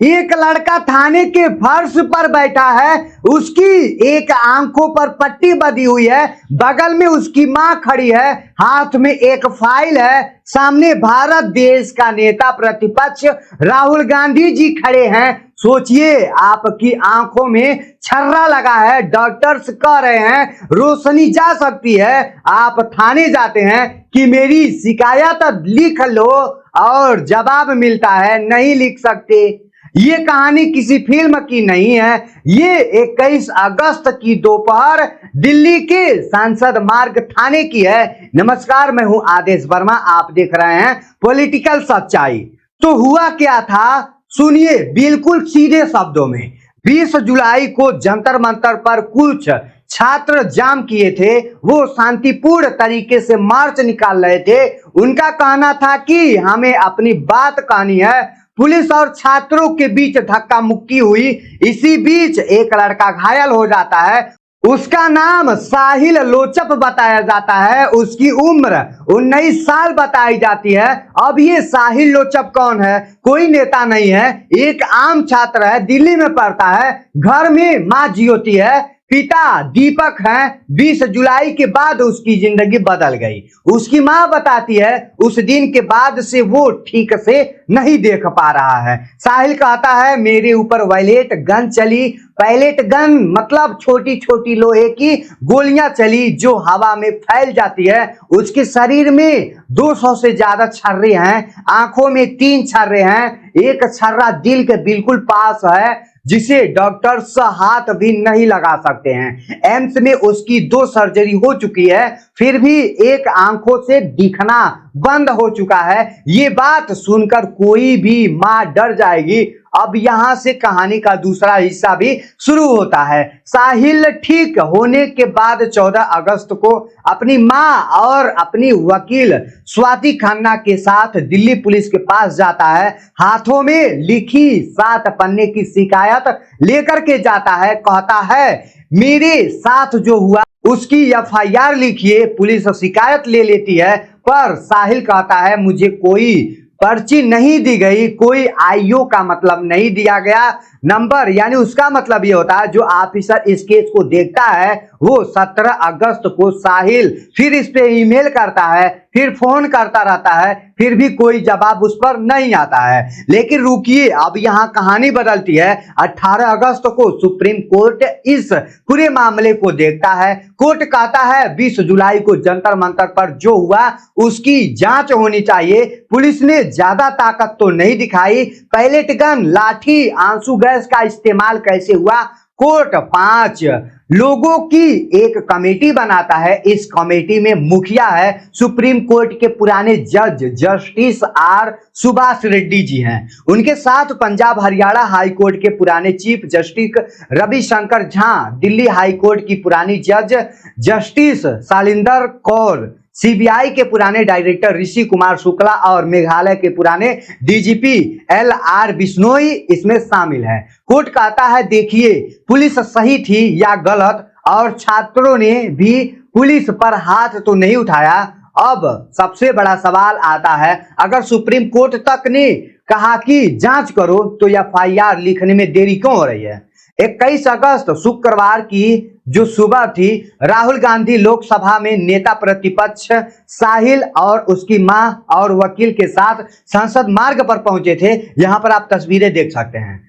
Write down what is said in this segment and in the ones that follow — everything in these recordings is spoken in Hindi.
एक लड़का थाने के फर्श पर बैठा है, उसकी एक आंखों पर पट्टी बंधी हुई है, बगल में उसकी मां खड़ी है, हाथ में एक फाइल है, सामने भारत देश का नेता प्रतिपक्ष राहुल गांधी जी खड़े हैं। सोचिए, आपकी आंखों में छर्रा लगा है, डॉक्टर्स कह रहे हैं रोशनी जा सकती है, आप थाने जाते हैं कि मेरी शिकायत लिख लो और जवाब मिलता है नहीं लिख सकते। ये कहानी किसी फिल्म की नहीं है, ये 21 अगस्त की दोपहर दिल्ली के सांसद मार्ग थाने की है। नमस्कार, मैं हूं आदेश वर्मा, आप देख रहे हैं पॉलिटिकल सच्चाई। तो हुआ क्या था, सुनिए बिल्कुल सीधे शब्दों में। 20 जुलाई को जंतर मंतर पर कुछ छात्र जाम किए थे, वो शांतिपूर्ण तरीके से मार्च निकाल रहे थे। उनका कहना था कि हमें अपनी बात कहनी है। पुलिस और छात्रों के बीच धक्का मुक्की हुई। इसी बीच एक लड़का घायल हो जाता है, उसका नाम साहिल लोचप बताया जाता है, उसकी उम्र 19 साल बताई जाती है। अब ये साहिल लोचप कौन है? कोई नेता नहीं है, एक आम छात्र है, दिल्ली में पढ़ता है, घर में मां ज्योति है, पिता दीपक हैं। 20 जुलाई के बाद उसकी जिंदगी बदल गई। उसकी मां बताती है उस दिन के बाद से वो ठीक से नहीं देख पा रहा है। साहिल कहता है मेरे ऊपर वायलेट गन चली। पैलेट गन मतलब छोटी छोटी लोहे की गोलियां चली जो हवा में फैल जाती है। उसके शरीर में 200 से ज्यादा छर्रे हैं, आंखों में 3 छर्रे हैं, एक छर्रा दिल के बिल्कुल पास है जिसे डॉक्टर्स हाथ भी नहीं लगा सकते हैं। एम्स में उसकी 2 सर्जरी हो चुकी है, फिर भी एक आंखों से दिखना बंद हो चुका है। ये बात सुनकर कोई भी मां डर जाएगी। अब यहां से कहानी का दूसरा हिस्सा भी शुरू होता है। साहिल ठीक होने के बाद 14 अगस्त को अपनी मां और अपनी वकील स्वाति खन्ना के साथ दिल्ली पुलिस के पास जाता है। हाथों में लिखी 7 पन्ने की शिकायत लेकर के जाता है। कहता है मेरे साथ जो हुआ उसकी एफआईआर लिखिए। पुलिस शिकायत ले लेती है, पर साहिल कहता है मुझे कोई पर्ची नहीं दी गई, कोई आईओ का मतलब नहीं दिया गया नंबर। यानी उसका मतलब ये होता है जो ऑफिसर इस केस को देखता है वो 17 अगस्त को साहिल फिर इस पे ईमेल करता है, फिर फोन करता रहता है, फिर भी कोई जवाब उस पर नहीं आता है। लेकिन रुकिए, अब यहाँ कहानी बदलती है। 18 अगस्त को सुप्रीम कोर्ट इस पूरे मामले को देखता है। कोर्ट कहता है 20 जुलाई को जंतर मंतर पर जो हुआ उसकी जांच होनी चाहिए। पुलिस ने ज्यादा ताकत तो नहीं दिखाई, पैलेट गन, लाठी, आंसू गैस का इस्तेमाल कैसे हुआ। कोर्ट 5 लोगों की एक कमेटी बनाता है। इस कमेटी में मुखिया है सुप्रीम कोर्ट के पुराने जज जस्टिस आर सुभाष रेड्डी जी हैं। उनके साथ पंजाब हरियाणा हाई कोर्ट के पुराने chief justice Ravishankar Jha, Delhi high court की पुरानी जज जस्टिस शालिंदर कौर, सीबीआई के पुराने डायरेक्टर ऋषि कुमार शुक्ला और मेघालय के पुराने डीजीपी LR बिश्नोई इसमें शामिल है। कोर्ट कहता है देखिए पुलिस सही थी या गलत, और छात्रों ने भी पुलिस पर हाथ तो नहीं उठाया। अब सबसे बड़ा सवाल आता है, अगर सुप्रीम कोर्ट तक ने कहा कि जांच करो तो एफआईआर लिखने में देरी क्यों हो रही है। 21 अगस्त शुक्रवार की जो सुबह थी, राहुल गांधी लोकसभा में नेता प्रतिपक्ष साहिल और उसकी मां और वकील के साथ संसद मार्ग पर पहुंचे थे। यहां पर आप तस्वीरें देख सकते हैं।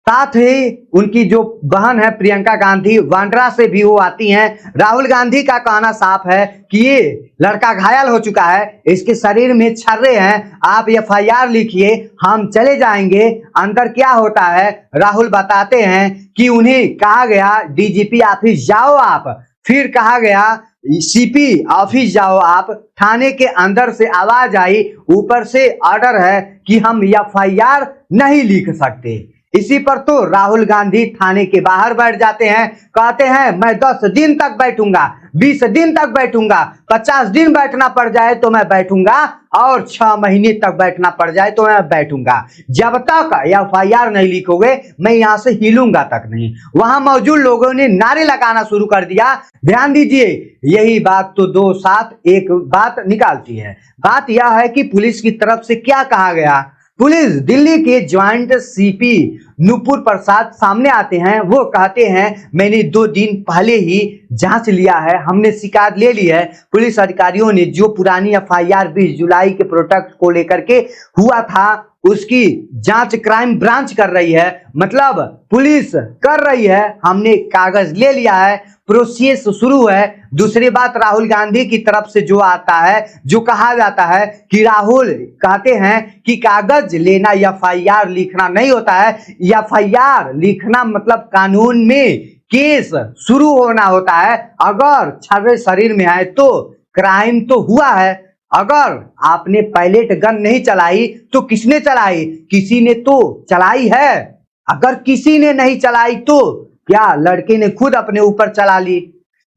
साथ ही उनकी जो बहन है प्रियंका गांधी वांड्रा से भी वो आती हैं। राहुल गांधी का कहना साफ है कि ये लड़का घायल हो चुका है, इसके शरीर में छर्रे हैं, आप एफआईआर लिखिए, हम चले जाएंगे। अंदर क्या होता है राहुल बताते हैं कि उन्हें कहा गया डीजीपी ऑफिस जाओ आप, फिर कहा गया सीपी ऑफिस जाओ आप। थाने के अंदर से आवाज आई, ऊपर से ऑर्डर है कि हम एफआईआर नहीं लिख सकते। इसी पर तो राहुल गांधी थाने के बाहर बैठ जाते हैं। कहते हैं मैं 10 दिन तक बैठूंगा, 20 दिन तक बैठूंगा, 50 दिन बैठना पड़ जाए तो मैं बैठूंगा, और 6 महीने तक बैठना पड़ जाए तो मैं बैठूंगा। जब तक एफआईआर नहीं लिखोगे मैं यहां से हिलूंगा तक नहीं। वहां मौजूद लोगों ने नारे लगाना शुरू कर दिया। ध्यान दीजिए, यही बात तो 2 साथ एक बात निकालती है। बात यह है कि पुलिस की तरफ से क्या कहा गया। पुलिस दिल्ली के ज्वाइंट सीपी नुपुर प्रसाद सामने आते हैं। वो कहते हैं मैंने 2 दिन पहले ही जांच लिया है, हमने शिकायत ले ली है। पुलिस अधिकारियों ने जो पुरानी एफआईआर 20 जुलाई के प्रोटेक्ट को लेकर के हुआ था उसकी जांच क्राइम ब्रांच कर रही है, मतलब पुलिस कर रही है। हमने कागज ले लिया है, प्रोसेस शुरू है। दूसरी बात, राहुल गांधी की तरफ से जो आता है, जो कहा जाता है कि राहुल कहते हैं कि कागज लेना एफआईआर लिखना नहीं होता है। एफआईआर लिखना मतलब कानून में केस शुरू होना होता है। अगर छर्रे शरीर में आए तो क्राइम तो हुआ है। अगर आपने पायलट गन नहीं चलाई तो किसने चलाई? किसी ने तो चलाई है। अगर किसी ने नहीं चलाई तो क्या लड़के ने खुद अपने ऊपर चला ली?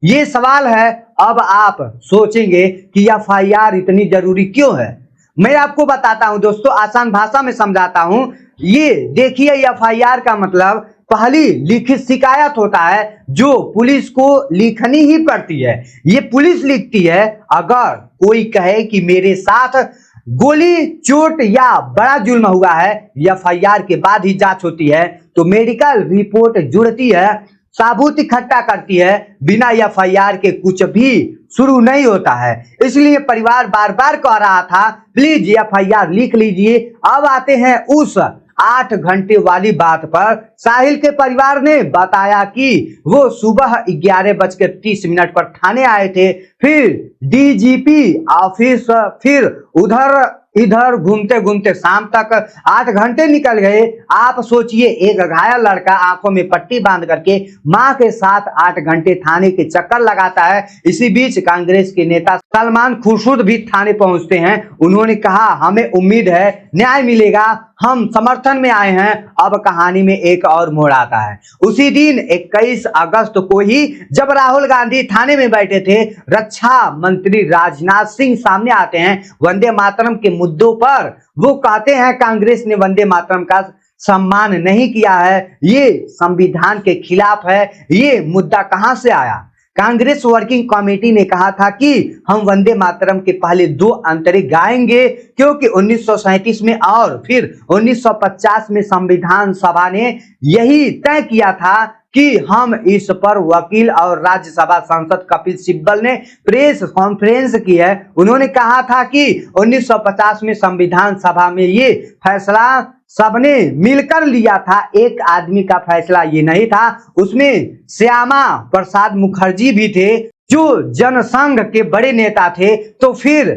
ये सवाल है। अब आप सोचेंगे कि एफआईआर इतनी जरूरी क्यों है। मैं आपको बताता हूं दोस्तों, आसान भाषा में समझाता हूं। ये देखिए, एफआईआर का मतलब पहली लिखित शिकायत होता है जो पुलिस को लिखनी ही पड़ती है। ये पुलिस लिखती है। अगर कोई कहे कि मेरे साथ गोली चोट या बड़ा जुल्म हुआ है, एफआईआर के बाद ही जांच होती है, तो मेडिकल रिपोर्ट जुड़ती है, सबूत इकट्ठा करती है। बिना एफआईआर के कुछ भी शुरू नहीं होता है। इसलिए परिवार बार बार कह रहा था प्लीज एफआईआर लिख लीजिए। अब आते हैं उस 8 घंटे वाली बात पर। साहिल के परिवार ने बताया कि वो सुबह 11:30 पर थाने आए थे, फिर डीजीपी ऑफिस, फिर उधर इधर घूमते घूमते शाम तक 8 घंटे निकल गए। आप सोचिए, एक घायल लड़का आंखों में पट्टी बांध करके मां के साथ 8 घंटे थाने के चक्कर लगाता है। इसी बीच कांग्रेस के नेता सलमान खुर्शीद भी थाने पहुंचते हैं। उन्होंने कहा हमें उम्मीद है न्याय मिलेगा, हम समर्थन में आए हैं। अब कहानी में एक और मोड़ आता है। उसी दिन 21 अगस्त को ही जब राहुल गांधी थाने में बैठे थे, रक्षा मंत्री राजनाथ सिंह सामने आते हैं वंदे मातरम के मुद्दों पर। वो कहते हैं कांग्रेस ने वंदे मातरम का सम्मान नहीं किया है, ये संविधान के खिलाफ है। ये मुद्दा कहां से आया? कांग्रेस वर्किंग कमेटी ने कहा था कि हम वंदे मातरम के पहले 2 अंतरे गाएंगे, क्योंकि 1937 में और फिर 1950 में संविधान सभा ने यही तय किया था कि हम इस पर वकील और राज्यसभा सांसद कपिल सिब्बल ने प्रेस कॉन्फ्रेंस की है। उन्होंने कहा था कि 1950 में संविधान सभा में ये फैसला सबने मिलकर लिया था, एक आदमी का फैसला ये नहीं था। उसमें श्यामा प्रसाद मुखर्जी भी थे जो जनसंघ के बड़े नेता थे। तो फिर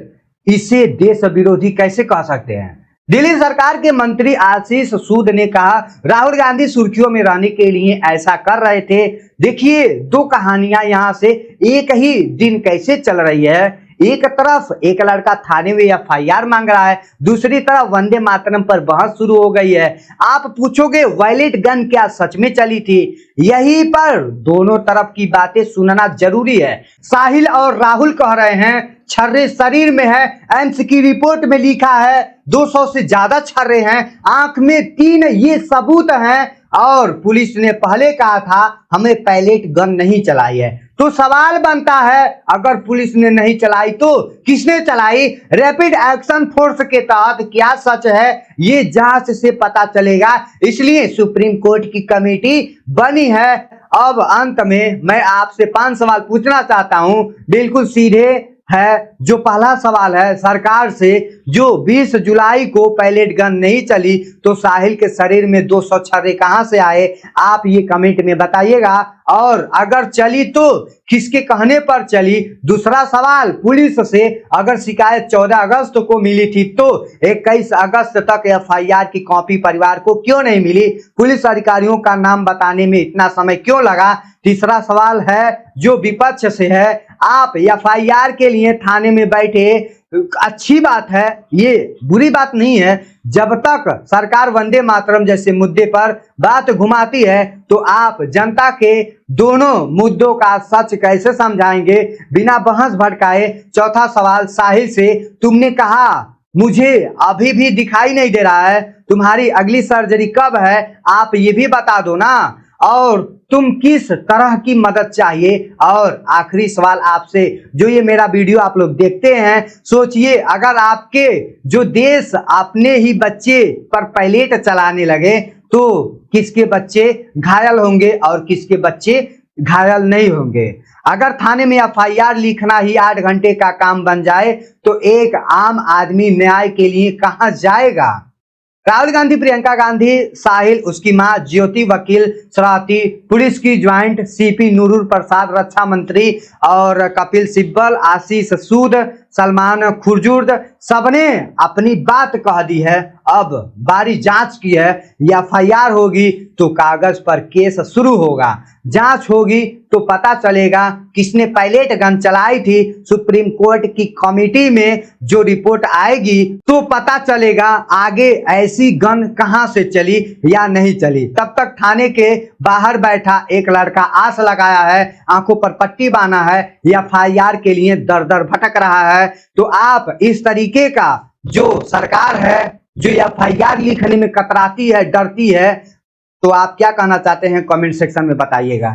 इसे देश विरोधी कैसे कह सकते हैं? दिल्ली सरकार के मंत्री आशीष सूद ने कहा राहुल गांधी सुर्खियों में रहने के लिए ऐसा कर रहे थे। देखिए, 2 कहानियां यहां से एक ही दिन कैसे चल रही है। एक तरफ एक लड़का थाने में एफआईआर मांग रहा है, दूसरी तरफ वंदे मातरम पर बहस शुरू हो गई है। आप पूछोगे वायलेट गन क्या सच में चली थी? यहीं पर दोनों तरफ की बातें सुनना जरूरी है। साहिल और राहुल कह रहे हैं छर्रे शरीर में है, एम्स की रिपोर्ट में लिखा है 200 से ज्यादा छर्रे हैं, आंख में 3, ये सबूत हैं। और पुलिस ने पहले कहा था हमें पायलट गन नहीं चलाई है। तो सवाल बनता है, अगर पुलिस ने नहीं चलाई तो किसने चलाई? रैपिड एक्शन फोर्स के तहत क्या सच है, ये जांच से पता चलेगा। इसलिए सुप्रीम कोर्ट की कमेटी बनी है। अब अंत में मैं आपसे 5 सवाल पूछना चाहता हूं, बिल्कुल सीधे है। जो पहला सवाल है सरकार से, जो 20 जुलाई को पायलट गन नहीं चली तो साहिल के शरीर में 200 छर्रे कहां से आए? आप ये कमेंट में बताइएगा। और अगर चली तो किसके कहने पर चली? दूसरा सवाल, पुलिस से अगर शिकायत 14 अगस्त को मिली थी तो 21 अगस्त तक एफआईआर की कॉपी परिवार को क्यों नहीं मिली? पुलिस अधिकारियों का नाम बताने में इतना समय क्यों लगा? तीसरा सवाल है जो विपक्ष से है, आप एफआईआर के लिए थाने में बैठे, अच्छी बात है, ये बुरी बात नहीं है। जब तक सरकार वंदे मातरम जैसे मुद्दे पर बात घुमाती है तो आप जनता के दोनों मुद्दों का सच कैसे समझाएंगे बिना बहस भड़काए? चौथा सवाल साहिल से, तुमने कहा मुझे अभी भी दिखाई नहीं दे रहा है, तुम्हारी अगली सर्जरी कब है? आप ये भी बता दो ना। और तुम किस तरह की मदद चाहिए। और आखिरी सवाल आपसे, जो ये मेरा वीडियो आप लोग देखते हैं, सोचिए अगर आपके जो देश अपने ही बच्चे पर पैलेट चलाने लगे तो किसके बच्चे घायल होंगे और किसके बच्चे घायल नहीं होंगे। अगर थाने में एफआईआर लिखना ही 8 घंटे का काम बन जाए तो एक आम आदमी न्याय के लिए कहां जाएगा। राहुल गांधी, प्रियंका गांधी, साहिल, उसकी मां ज्योति, वकील श्रावती, पुलिस की ज्वाइंट सीपी नूरुल प्रसाद, रक्षा मंत्री और कपिल सिब्बल, आशीष सूद, सलमान खुर्जुर्द, सबने अपनी बात कह दी है। अब बारी जांच की है। एफआईआर होगी तो कागज पर केस शुरू होगा, जांच होगी तो पता चलेगा किसने पैलेट गन चलाई थी। सुप्रीम कोर्ट की कमेटी में जो रिपोर्ट आएगी तो पता चलेगा आगे ऐसी गन कहां से चली या नहीं चली। तब तक थाने के बाहर बैठा एक लड़का आस लगाया है, आंखों पर पट्टी बांधा है, एफआईआर के लिए दर दर भटक रहा है। तो आप इस तरीके का जो सरकार है, जो एफआईआर लिखने में कतराती है, डरती है, तो आप क्या कहना चाहते हैं कमेंट सेक्शन में बताइएगा।